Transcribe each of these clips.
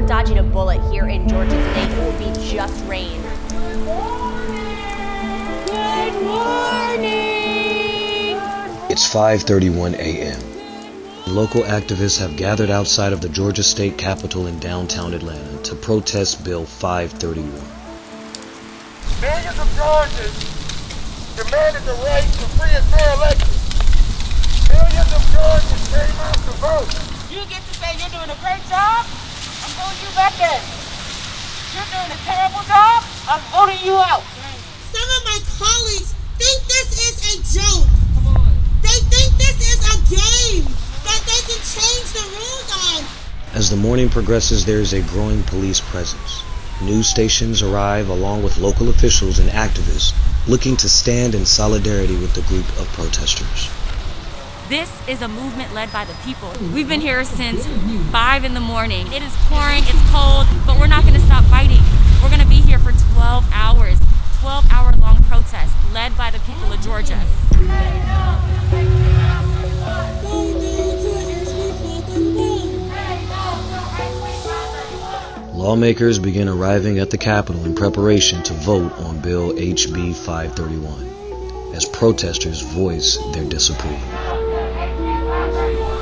we're dodging a bullet here in Georgia today. It will be just rain. Good morning! It's 5:31 a.m. Local activists have gathered outside of the Georgia State Capitol in downtown Atlanta to protest Bill 531. Millions of Georgians demanded the right to free and fair elections. Millions of Georgians came out to vote. You get to say you're doing a great job, I'm voting you back in. You're doing a terrible job, I'm voting you out. Some of my colleagues think this is a joke. They think this is a game that they can change the rules on. As the morning progresses, there is a growing police presence. News stations arrive along with local officials and activists looking to stand in solidarity with the group of protesters. This is a movement led by the people. We've been here since 5 in the morning. It is pouring, it's cold, but we're not going to stop fighting. We're going to be here for 12 hours, 12-hour-long protest led by the people of Georgia. Lawmakers begin arriving at the Capitol in preparation to vote on Bill HB531 as protesters voice their disapproval.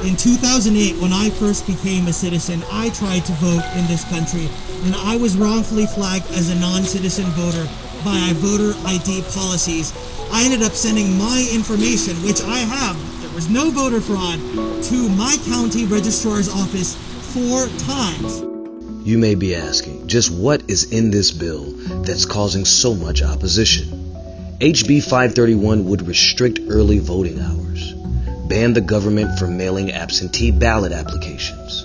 In 2008, when I first became a citizen, I tried to vote in this country, and I was wrongfully flagged as a non-citizen voter by voter ID policies. I ended up sending my information, which I have, there was no voter fraud, to my county registrar's office 4 times. You may be asking, just what is in this bill that's causing so much opposition? HB 531 would restrict early voting hours, ban the government from mailing absentee ballot applications,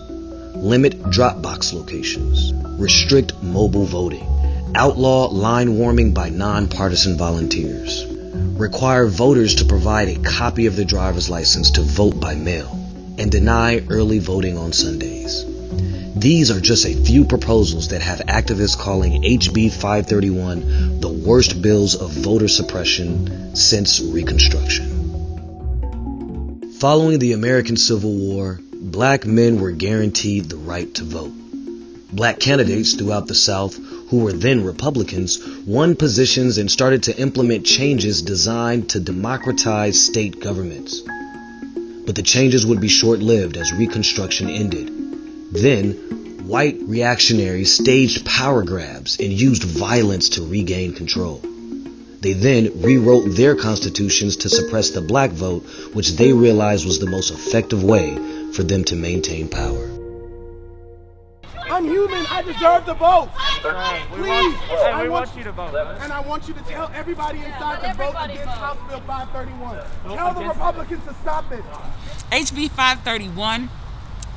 limit drop box locations, restrict mobile voting, outlaw line warming by nonpartisan volunteers, require voters to provide a copy of their driver's license to vote by mail, and deny early voting on Sundays. These are just a few proposals that have activists calling HB 531 the worst bills of voter suppression since Reconstruction. Following the American Civil War, black men were guaranteed the right to vote. Black candidates throughout the South, who were then Republicans, won positions and started to implement changes designed to democratize state governments. But the changes would be short-lived as Reconstruction ended. Then, white reactionaries staged power grabs and used violence to regain control. They then rewrote their constitutions to suppress the black vote, which they realized was the most effective way for them to maintain power. I'm human. I deserve to vote. Please. We want you to vote. And I want you to tell everybody inside to vote against House Bill 531. Tell the Republicans to stop it. HB 531,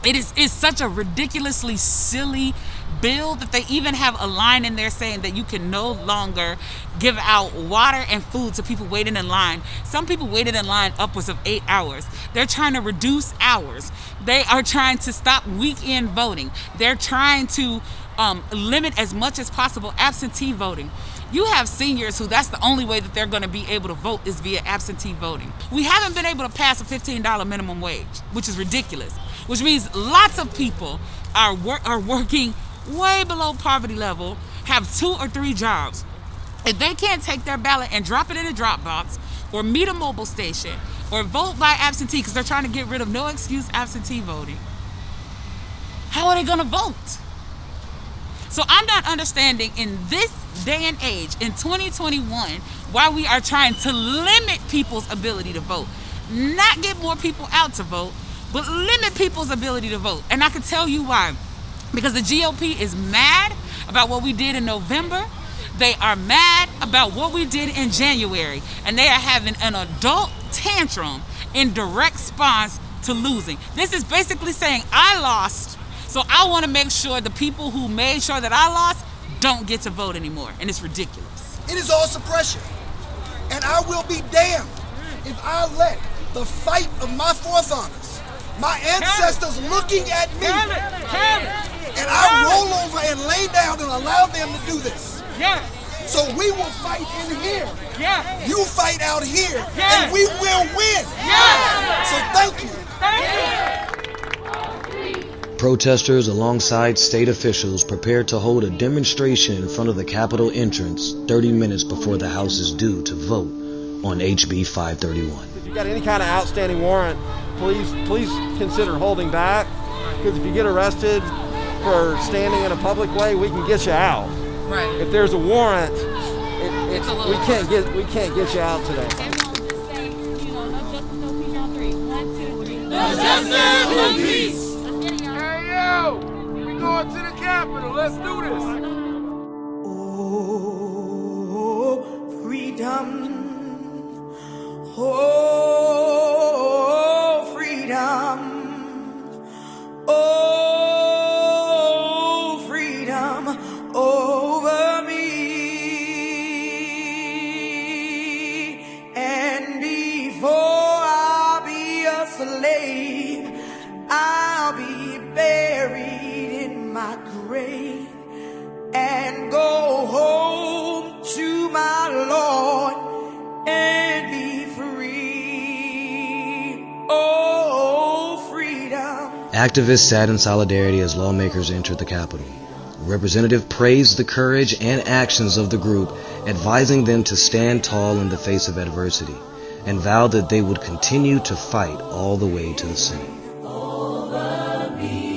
it's such a ridiculously silly bill that they even have a line in there saying that you can no longer give out water and food to people waiting in line. Some people waited in line upwards of 8 hours. They're trying to reduce hours. They are trying to stop weekend voting. They're trying to limit as much as possible absentee voting. You have seniors who that's the only way that they're going to be able to vote is via absentee voting. We haven't been able to pass a $15 minimum wage, which is ridiculous, which means lots of people are working way below poverty level, have 2 or 3 jobs. If they can't take their ballot and drop it in a drop box or meet a mobile station or vote by absentee because they're trying to get rid of no excuse absentee voting, how are they going to vote? So I'm not understanding in this day and age, in 2021, why we are trying to limit people's ability to vote. Not get more people out to vote, but limit people's ability to vote. And I can tell you why. Because the GOP is mad about what we did in November. They are mad about what we did in January. And they are having an adult tantrum in direct response to losing. This is basically saying, I lost, so I want to make sure the people who made sure that I lost don't get to vote anymore. And it's ridiculous. It is all suppression. And I will be damned if I let the fight of my forefathers, my ancestors looking at me, and I roll over and lay down and allow them to do this. So we will fight in here. You fight out here, and we will win. So thank you. Protesters alongside state officials prepared to hold a demonstration in front of the Capitol entrance 30 minutes before the House is due to vote on HB 531. If you've got any kind of outstanding warrant, please consider holding back, because if you get arrested for standing in a public way, we can get you out. Right. If there's a warrant, we can't get you out today. Everyone just say, no justice, no peace on three. 1, 2, 3. No justice, no peace. Let's get it, y'all. Hey, yo, we going to the Capitol. Let's do this. Oh, freedom. Oh, freedom. Oh, freedom over me. And before I'll be a slave, I'll be buried in my grave and go home to my Lord and be free. Oh, freedom. Activists sat in solidarity as lawmakers entered the Capitol. A representative praised the courage and actions of the group, advising them to stand tall in the face of adversity, and vowed that they would continue to fight all the way to the Senate. Over me.